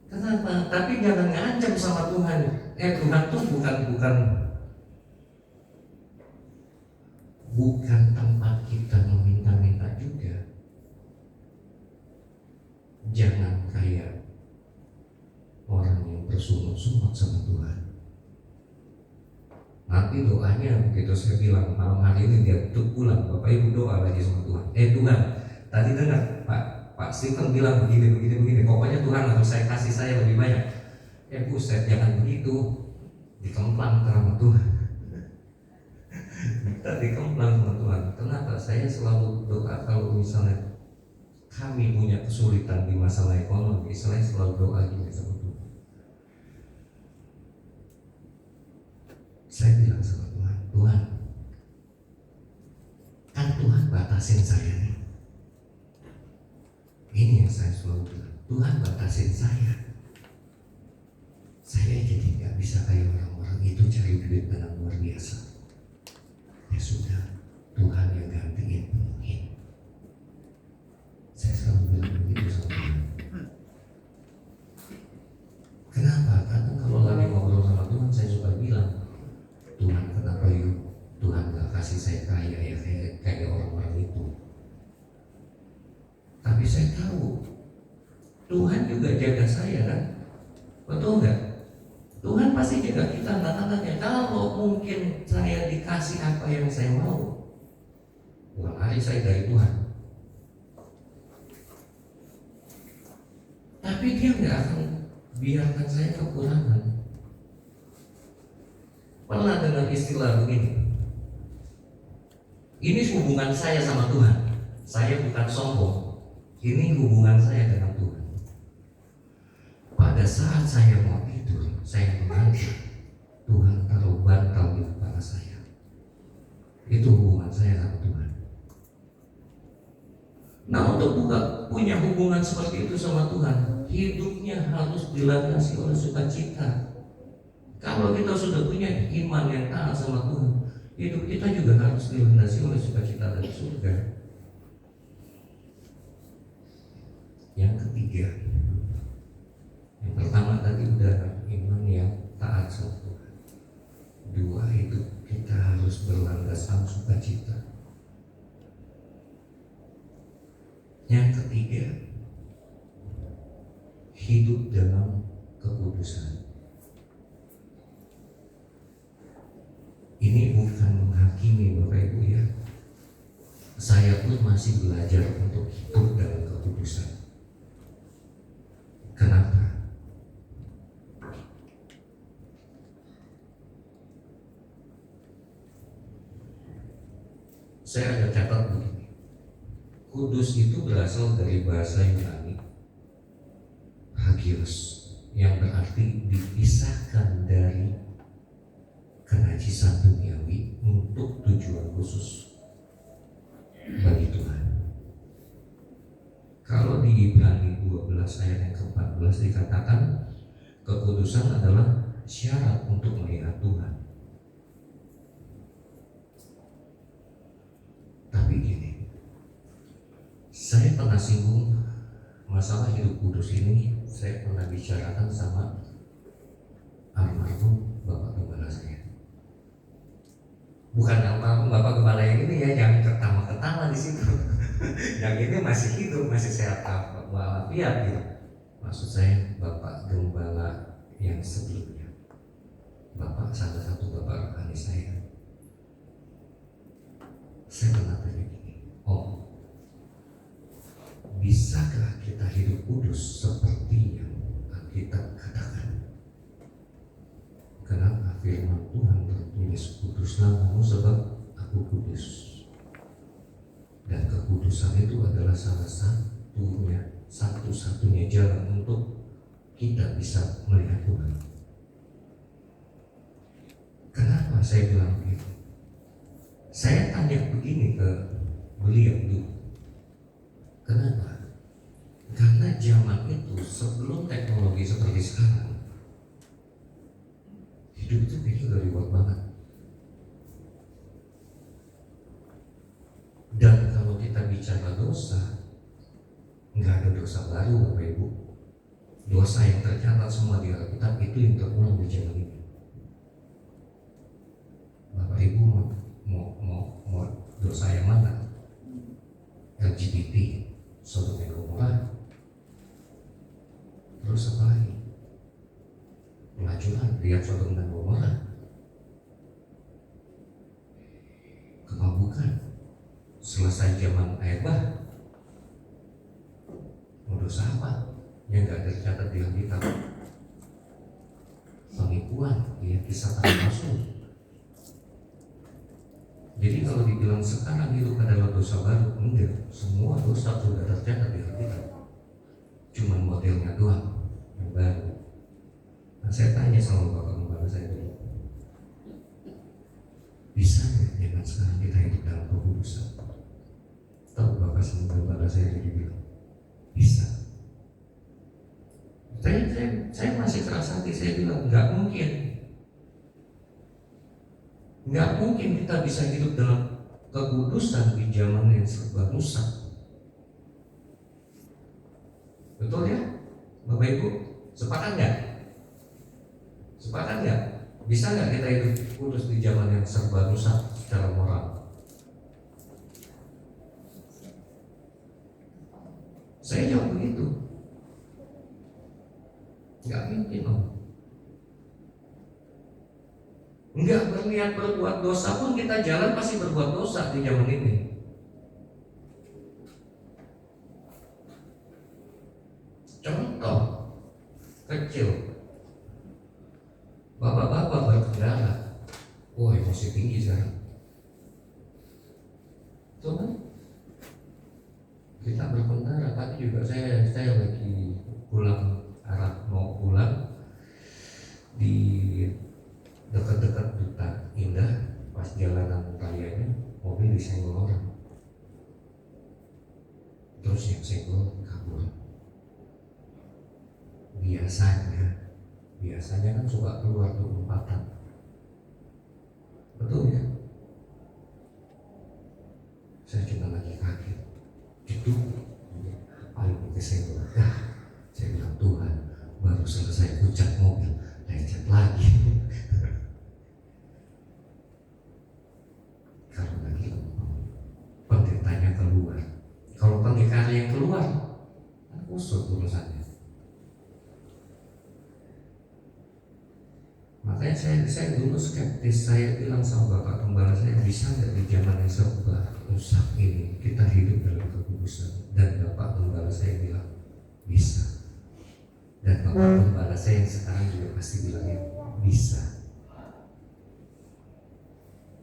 Kenapa? Tapi jangan ngancam sama Tuhan. Tuhan tuh bukan tempat kita meminta-minta juga. Jangan kayak orang yang bersungut-sungut sama Tuhan. Nanti doanya begitu saya bilang malam hari ini dia tuh pulang, Bapak Ibu doa lagi sama Tuhan. Tuhan, tadi dengar Pak Stephen bilang begini. Pokoknya Tuhan harus saya kasih saya lebih banyak. Buset, jangan begitu. Dikemplang sama Tuhan. Kita dikemplang sama Tuhan. Kenapa? Saya selalu doa kalau misalnya kami punya kesulitan di masalah ekonomi, saya selalu doa gini sama Tuhan. Saya bilang sama Tuhan, Tuhan, kan Tuhan batasin saya nih. Ini yang saya selalu bilang, Tuhan batasin saya. Saya jadi nggak bisa kayak orang-orang itu cari duit dengan luar biasa. Ya sudah, Tuhan yang gantiin penuhin. Saya selalu bilang begitu sama Tuhan. Kenapa? Karena kalau lagi ngobrol sama Tuhan, saya suka bilang, Tuhan kenapa Tuhan gak kasih saya kaya ya kayak orang-orang itu. Tapi saya tahu Tuhan juga jaga saya kan. Betul nggak? Tuhan pasti jaga kita. Tanda-tandanya kalau mungkin saya dikasih apa yang saya mau, bukan hari saya dari Tuhan. Tapi dia nggak akan biarkan saya kekurangan. Pernah dengan istilah begini, ini hubungan saya sama Tuhan. Saya bukan sombong. Ini hubungan saya dengan Tuhan. Pada saat saya mau tidur, saya mengantuk, Tuhan taruh bantal di kepala saya. Itu hubungan saya sama Tuhan. Nah, untuk punya hubungan seperti itu sama Tuhan, hidupnya harus dilandasi oleh sukacita. Kalau kita sudah punya iman yang taat sama Tuhan, hidup kita juga harus dilandasi oleh sukacita dari surga. Yang ketiga, yang pertama tadi udah iman yang taat sama Tuhan. Dua, hidup kita harus berlandaskan sukacita. Yang ketiga, hidup dalam kekudusan. Ini bukan menghakimi Bapak Ibu ya. Saya pun masih belajar untuk hidup dalam kekudusan. Kenapa? Saya ada catat begini. Kudus itu berasal dari bahasa Yunani hagios, yang berarti dipisahkan dari kenajisan duniawi untuk tujuan khusus bagi Tuhan. Kalau di Ibrani 12 ayat yang ke-14 dikatakan kekudusan adalah syarat untuk melihat Tuhan. Tapi gini, saya pernah singgung masalah hidup kudus ini. Saya pernah bicarakan sama almarhum Bapak Gembala saya. Bukan almarhum Bapak Gembala yang ini ya, yang ketawa-ketawa di situ. Yang ini masih hidup, masih sehat walafiat gitu. Maksud saya Bapak Gembala yang sebelumnya. Bapak salah satu bapak rohani saya. Saya pernah tanya gini, bisakah kita hidup kudus seperti yang Alkitab katakan? Kenapa firman Tuhan tertulis kuduslah kamu sebab aku kudus? Dan kekudusan itu adalah salah satu-satunya jalan untuk kita bisa melihat Tuhan. Kenapa saya bilang begitu? Saya tanya begini ke beliau dulu. Kenapa? Karena zaman itu sebelum teknologi seperti sekarang, hidup itu kayaknya udah ribet banget. Dan kalau kita bicara dosa, nggak ada dosa baru Bapak Ibu. Dosa yang tercatat semua di Alkitab itu yang terulang di zaman ini. seperti Sodom dan Gomora. Terus apa lagi? Pelacuran, lihat Sodom dan Gomora. Kemabukan, selesai zaman air bah. Mau dosa apa yang gak tercatat di Alkitab? Penipuan, lihat kisah para rasul. Jadi kalau dibilang sekarang hidup adalah dosa baru, enggak. Semua dosa sudah tercatat di Alkitab. Cuman modelnya doang yang baru. Nah, saya tanya sama Bapak Gembala saya dulu, bisa nggak zaman sekarang kita hidup dalam kekudusan? Tahu Bapak sama Gembala saya tadi bilang, bisa. Saya masih keras hati, saya bilang nggak mungkin. Nggak mungkin kita bisa hidup dalam kekudusan di zaman yang serba rusak. Betul ya, Bapak Ibu? Sepakat nggak? Sepakat nggak? Bisa nggak kita hidup kudus di zaman yang serba rusak secara moral? Saya jawab begitu. Nggak mungkin om. Nggak berniat berbuat dosa pun kita jalan pasti berbuat dosa di zaman ini. Contoh kecil, bapak-bapak berkendara, wah emosi tinggi sekarang. Coba kita berkendara, tadi juga saya lagi mau pulang di dekat-dekat Duta Indah, pas jalanan rayanya mobil disenggol orang, terus yang senggol kabur. Biasanya kan suka keluar tuh umpatan, betul ya? Saya cuma lagi kaget, itu apa itu kesenggol? Saya bilang Tuhan, baru selesai puncak mobil, lecet lagi. Kalau lagi pendetanya keluar, kalau pendekar yang keluar, kan kusut urusannya. Makanya saya dulu skeptis, saya bilang sama Bapak Gembala saya, bisa nggak di zaman yang serba rusak ini kita hidup dalam kekudusan? Dan Bapak Gembala saya bilang bisa. Dan Bapak Gembala saya yang sekarang juga pasti bilangnya bisa.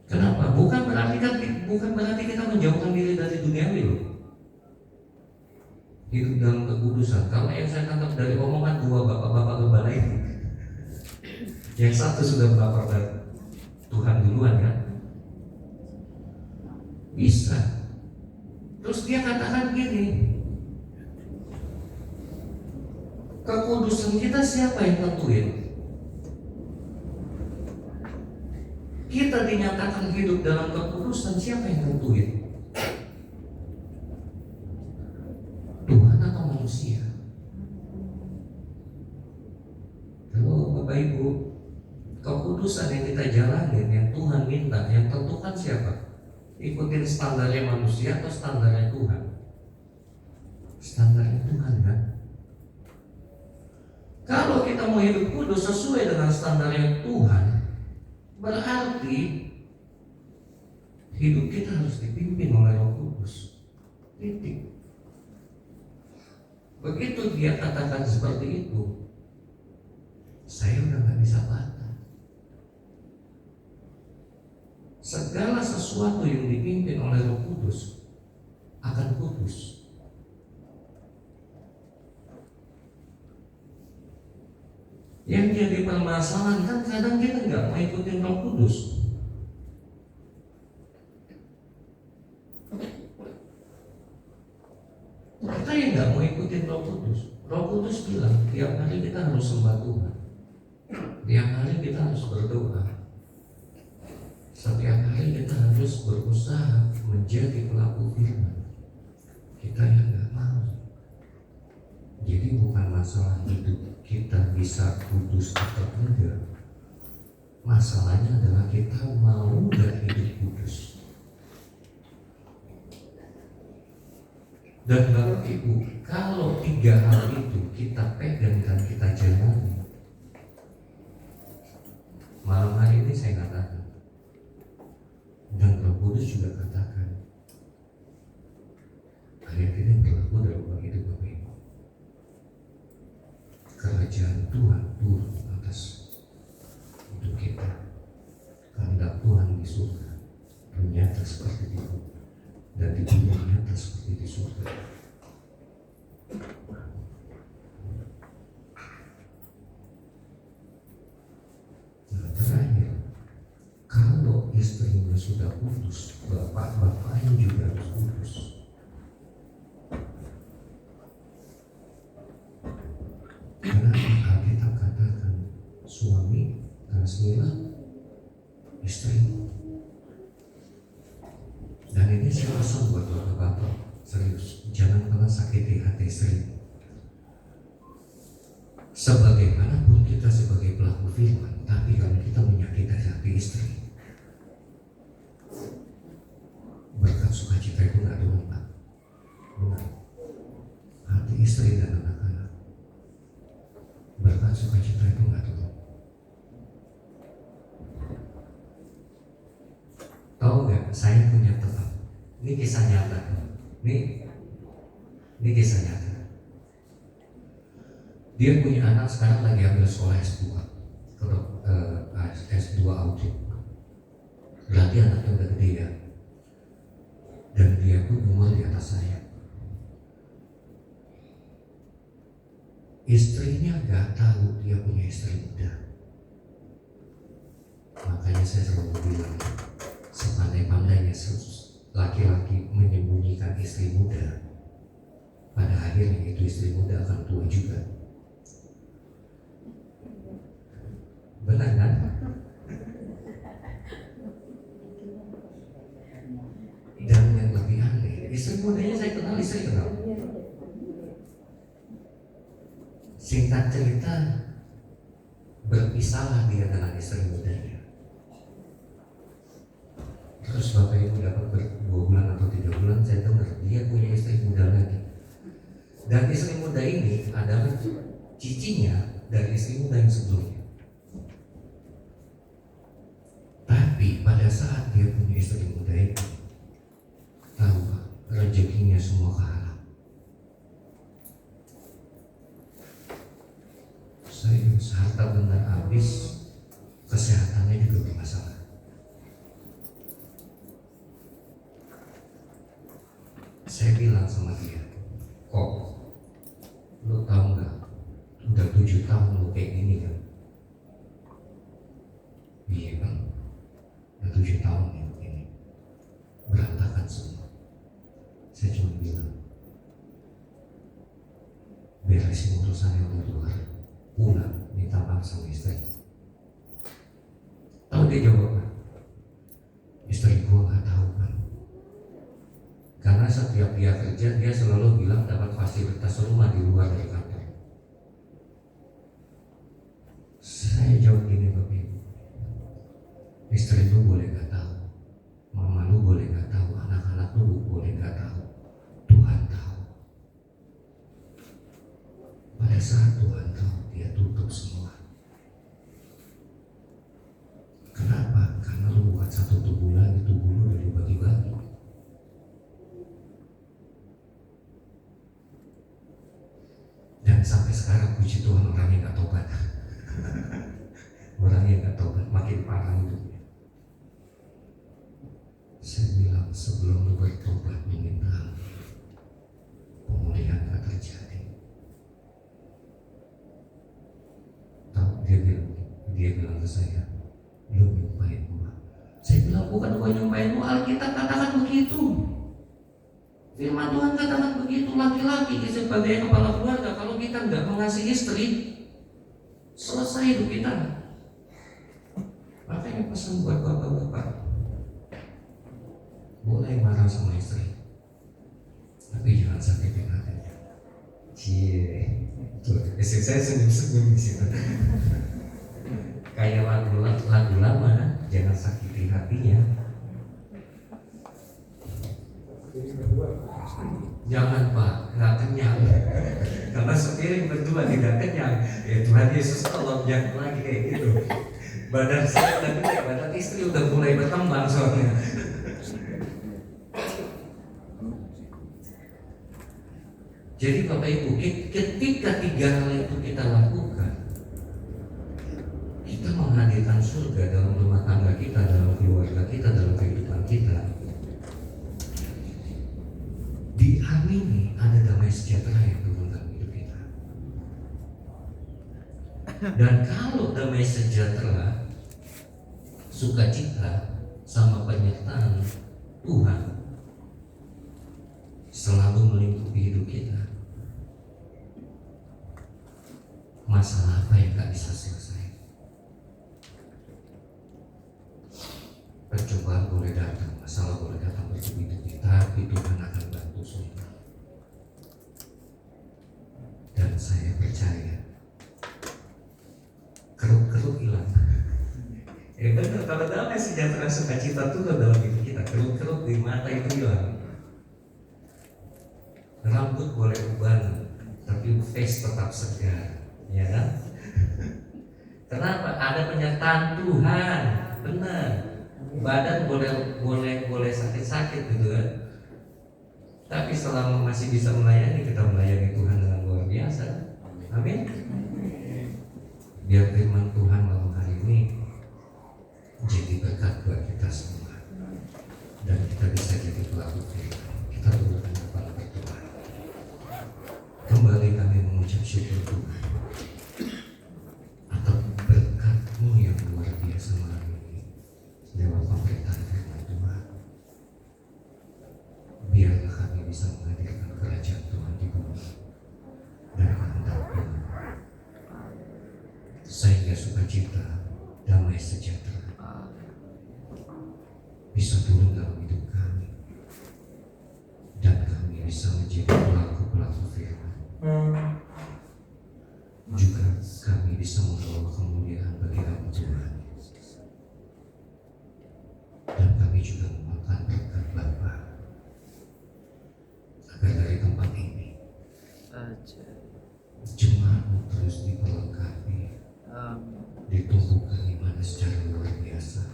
Kenapa? Bukan berarti kita menjauhkan diri dari duniawi loh. Hidup dalam kekudusan. Kalau yang saya tangkap dari omongan dua bapak-bapak Gembala ini, yang satu sudah melapor dari Tuhan duluan kan? Bisa. Terus dia katakan gini, kekudusan kita siapa yang tentuin? Kita dinyatakan hidup dalam kekudusan, siapa yang tentuin? Tuhan atau manusia? Halo Bapak Ibu, kekudusan yang kita jalanin, yang Tuhan minta, yang tentukan siapa? Ikutin standarnya manusia atau standarnya Tuhan? Standarnya Tuhan kan? Kalau kita mau hidup kudus sesuai dengan standarnya Tuhan, berarti hidup kita harus dipimpin oleh Roh Kudus. Titik. Begitu dia katakan seperti itu, saya udah gak bisa bantah. Segala sesuatu yang dipimpin oleh Roh Kudus akan kudus. Yang jadi permasalahan kan kadang kita nggak mau ikutin Roh Kudus. Kita yang nggak mau ikutin Roh Kudus. Roh Kudus bilang tiap hari kita harus sembah Tuhan, tiap hari kita harus berdoa, setiap hari kita harus berusaha menjadi pelaku firman. Kita yang nggak mau. Jadi bukan masalah hidup kita bisa kudus atau enggak. Masalahnya adalah kita mau nggak hidup kudus. Dan Bapak Ibu, kalau 3 hal itu kita pegang dan kita jalani, malam hari ini saya katakan, dan Roh Kudus juga katakan, ayat ini berlaku dalam hidup Bapak Ibu. Kerajaan Tuhan turun atas hidup kita. Kehendak Tuhan di surga ternyata seperti itu, dan di bumi ternyata seperti di surga. Nah, terakhir, kalau istrinya sudah kudus, bapaknya juga harus kudus. Karena Alkitab katakan suami kasihlah istrimu. Dan ini saya pesan buat bapak-bapak, serius, jangan pernah sakiti hati istri. Sebagaimanapun kita sebagai pelaku firman, tapi kalau kita menyakiti hati istri, berkat sukacita itu nggak turun, Pak. Benar. Hati istri dan anak-anak, berkat sukacita itu nggak turun. Tahu nggak? Saya punya teman. Ini kisah nyata. Ini kisah nyata. Dia punya anak sekarang lagi ambil sekolah S2, S2 audit. Berarti anaknya udah gede ya. Dan dia pun umur di atas saya. Istrinya nggak tahu dia punya istri muda. Makanya saya selalu bilang, sepandai-pandainya laki-laki menyembunyikan istri muda, pada akhirnya itu istri muda akan tua juga. Benar kan? Dan yang lebih aneh, istri mudanya saya kenal, istri kenal. Singkat cerita, berpisahlah dia dengan istri mudanya. Terus Bapak Ibu dapat 2 bulan atau 3 bulan, saya dengar dia punya istri muda lagi. Dan istri muda ini adalah cicinya dari istri muda yang sebelumnya. Tapi pada saat dia punya istri muda itu, tahu Pak, rezekinya semua kehalang. Serius, harta benda habis, kesehatannya juga bermasalah. Saya bilang sama dia, kok lu tahu nggak, udah 7 tahun lu kayak gini kan? Iya Bang, udah 7 tahun ya begini, berantakan semua. Saya cuma bilang, beresin urusan yang di luar, pulang minta maaf sama istri. Tahu dia jawab apa? Istri gua nggak tahu Bang. Karena setiap dia kerja, dia selalu bilang dapat fasilitas rumah di luar dari kantor. Saya jawab gini Bapak Ibu, istri lu boleh gak tahu, mama lu boleh gak tahu, anak-anak lu boleh gak tahu, Tuhan tahu. Pada saat Tuhan tahu, dia tutup semua. Kenapa? Karena lu buat satu tubuh lagi, tubuh lu udah dibagi-bagi. Dan sampai sekarang puji Tuhan orangnya gak tobat. Orangnya gak tobat, makin parah hidupnya. Saya bilang sebelum lu bertobat meminta pemulihan gak terjadi. Tahu dia bilang ke saya, lu nyumpahin gua. Saya bilang bukan gua nyumpahin gua, Alkitab katakan begitu. Firman Tuhan katakan begitu, laki-laki sebagai kepala keluarga, kalau kita nggak mengasihi istri, selesai hidup kita. Makanya pesan buat bapak-bapak, boleh marah sama istri, tapi jangan sakitin hatinya. Cie, istri saya senyum-senyum di situ. Kayak lagu lama, jangan sakiti hatinya. Jadi kedua, Jangan Pak, nggak kenyang. Karena sepiring berdua tidak kenyang. Ya Tuhan Yesus tolong jangan lagi kayak gitu. Badan saya udah gede, badan istri udah mulai berkembang soalnya. Jadi Bapak Ibu, ketika 3 hal itu kita lakukan, kita menghadirkan surga dalam rumah tangga kita, dalam keluarga kita, dalam kehidupan kita. Diamini ada damai sejahtera yang turun dalam hidup kita. Dan kalau damai sejahtera, sukacita, sama penyertaan Tuhan selalu melingkupi hidup kita, masalah apa yang gak bisa selesai? Percobaan boleh datang, masalah boleh datang bertubi-tubi, tapi Tuhan akan bantu semua. Dan saya percaya keruk-keruk hilang. Benar, kalau damai sejahtera sukacita turun dalam hidup kita, keruk-keruk di mata itu hilang. Rambut boleh uban, tapi face tetap segar, ya kan? Kenapa? Ada penyertaan Tuhan, benar. Badan boleh sakit-sakit gitu kan. Tapi selama masih bisa melayani, kita melayani Tuhan dengan luar biasa. Amin. Biar firman Tuhan malam hari ini jadi berkat buat kita semua, dan kita bisa jadi pelaku firman. Kita turutkan kepada berdoa. Kembali kami mengucap syukur Tuhan atas berkat-Mu yang luar biasa malam ini lewat pemberitaan firman Tuhan. Biarlah kami bisa menghadirkan kerajaan Tuhan di bumi dan kehendak-Mu, sehingga sukacita, damai sejahtera bisa turun dalam hidup kami, dan kami bisa menjadi pelaku-pelaku firman. Juga kami bisa membawa kemuliaan bagi nama Tuhan, dan kami juga memakan berkat Bapa, agar dari tempat ini jemaat-Mu terus diperlengkapi, ditumbuhkan iman secara luar biasa,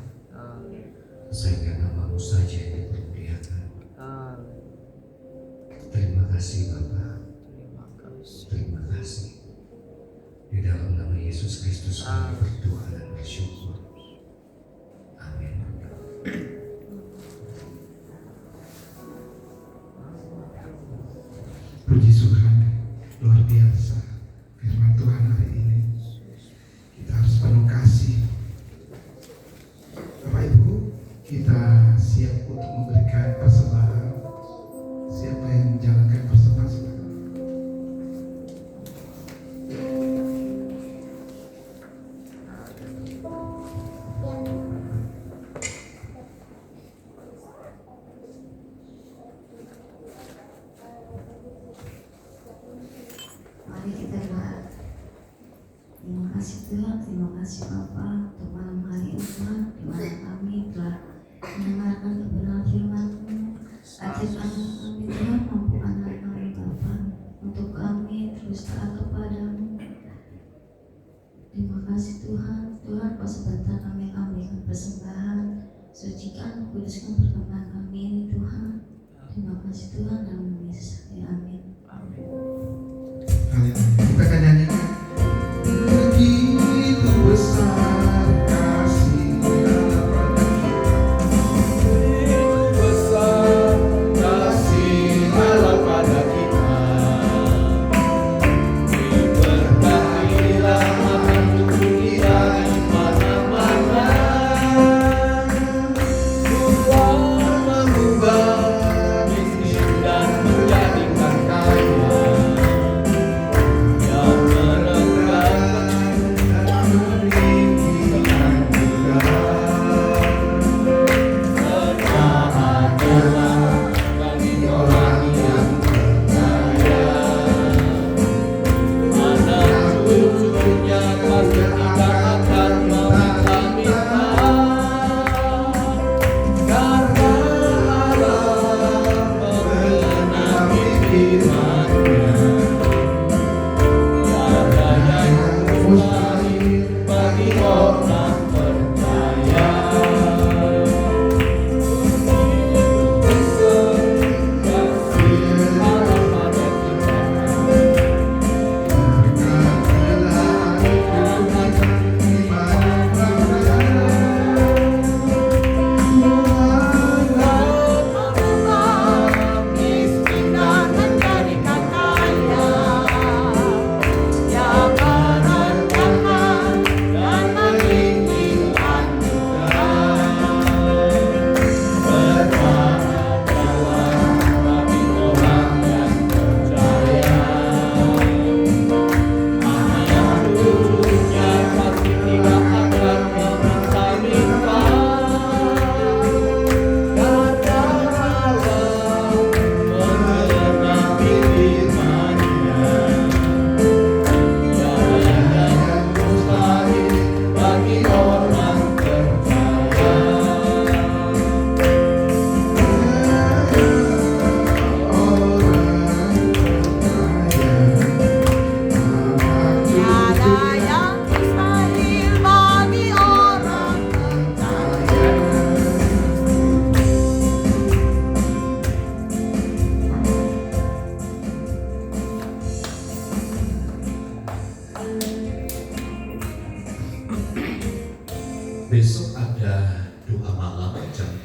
sehingga nama-Mu saja yang dipermuliakan. Terima kasih Bapa, terima kasih. Di dalam nama Yesus Kristus kami berdoa dan bersyukur. Amin. Puji Tuhan, luar biasa firman Tuhan hari ini. Kita harus penuh kasih. Bapak Ibu, kita siap untuk memberikan persembahan. Siapa yang menjalankan persembahan sekarang? Mari kita doa. Terima kasih Tuhan, terima kasih Bapa untuk malam hari ini Tuhan, di mana kami telah mendengarkan kebenaran firman-Mu. Ajarkan kami Tuhan, mampukan kami Bapa untuk kami terus taat kepada-Mu. Terima kasih Tuhan, Tuhan pas sebentar kami ambilkan persembahan, sucikan, kuduskan perkembangan kami ini Tuhan. Terima kasih Tuhan, dalam nama Yesus. Amin. Kita akan nyanyikan. Begitu besar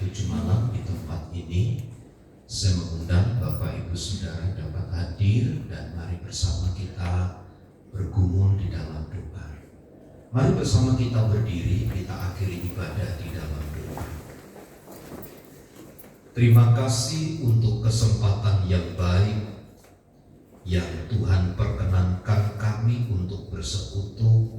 7 malam di tempat ini, saya mengundang Bapak Ibu Saudara dapat hadir dan mari bersama kita bergumul di dalam doa. Mari bersama kita berdiri, kita akhiri ibadah di dalam doa. Terima kasih untuk kesempatan yang baik yang Tuhan perkenankan kami untuk bersekutu,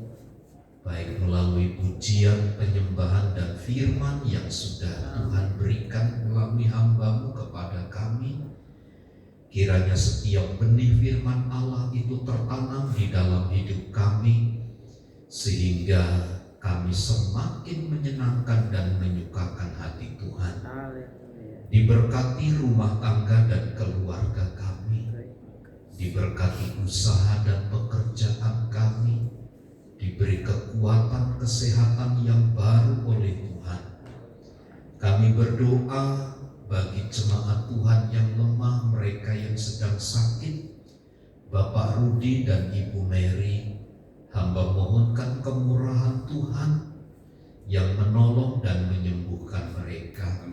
baik melalui pujian, penyembahan, dan firman yang sudah Tuhan berikan melalui hamba-Mu kepada kami. Kiranya setiap benih firman Allah itu tertanam di dalam hidup kami, sehingga kami semakin menyenangkan dan menyukakan hati Tuhan. Diberkati rumah tangga dan keluarga kami, diberkati usaha dan pekerjaan kami, diberi kekuatan kesehatan yang baru oleh Tuhan. Kami berdoa bagi jemaat Tuhan yang lemah, mereka yang sedang sakit, Bapak Rudi dan Ibu Mary, hamba mohonkan kemurahan Tuhan yang menolong dan menyembuhkan mereka,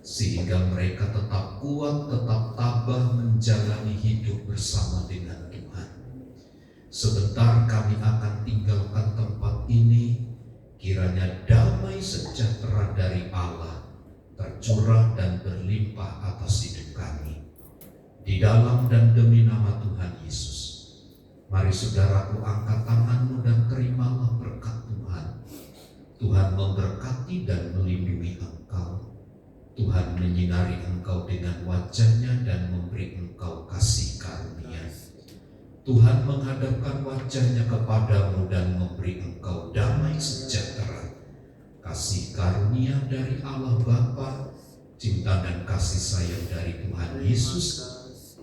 sehingga mereka tetap kuat, tetap tabah menjalani hidup bersama dengan Tuhan. Sebentar kami akan tinggalkan tempat ini, kiranya damai sejahtera dari Allah tercurah dan berlimpah atas hidup kami. Di dalam dan demi nama Tuhan Yesus, mari saudaraku angkat tanganmu dan terimalah berkat Tuhan. Tuhan memberkati dan melindungi engkau. Tuhan menyinari engkau dengan wajah-Nya dan memberi engkau kasih karunia. Tuhan menghadapkan wajah-Nya kepadamu dan memberi engkau damai sejahtera. Kasih karunia dari Allah Bapa, cinta dan kasih sayang dari Tuhan Yesus,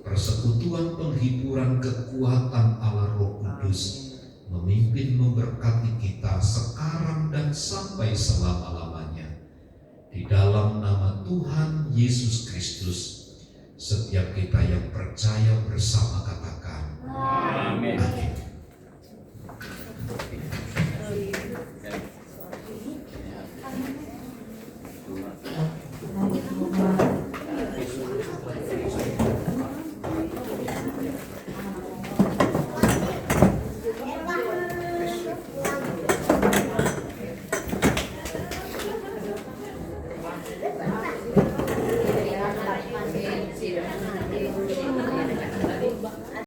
persekutuan penghiburan kekuatan Allah Roh Kudus, memimpin memberkati kita sekarang dan sampai selama-lamanya. Di dalam nama Tuhan Yesus Kristus, setiap kita yang percaya bersama katakan, Amin.